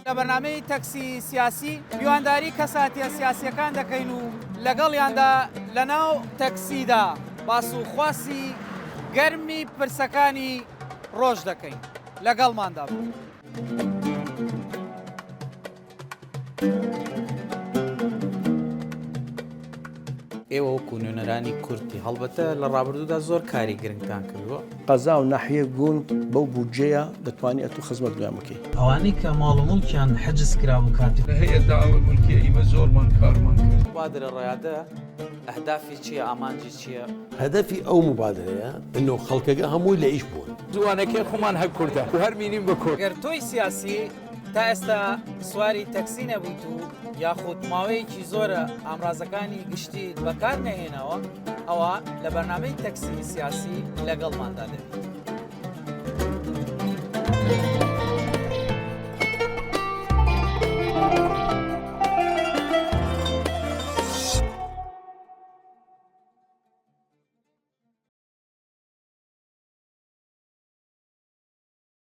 لە بەرنامەی تەکسی سیاسی میوانداری کەساتیە سیاسیەکان دەکەین و لەگەڵیاندا لەناو تەکسیدا باس و خواسی گەرمی پرسەکانی ڕۆژ دەکەین لەگەڵماندا بوو. ئێوە وەکو نوێنەرانی کورتی هەڵبەتە لە ڕابردوودا زۆر کاری گرنگتان کردووە. قەزا و ناحیە گوند بەو بودجەیە دەتوانێت و خزمەت دوام بکەیت. ئەوانەی کە ماڵ و مڵکیان حەجز کرابوو کاتی لە هەیە داوە مولکیە ئیمە زۆرمان کارمان کرد. مبادرە ڕێیادە ئەهدافی چییە، ئامانجی چییە؟ هەدەفی ئەو مبادرەیە ئەنۆ خەڵکەکە هەمووی لە ئیش بوون. جوانەکەی خۆمان هەر کوردە و هەر مینیم بە کورد. گەر تۆی سیاسی تا ئێستا سواری تەکسی نەبوویت و یاخود ماوەیەکی زۆرە ئامرازەکانی گشتی بەکار نەهێنەوە، ئەوە لە بەرنامەی تەکسی سیاسی لەگەڵماندا دەبێت.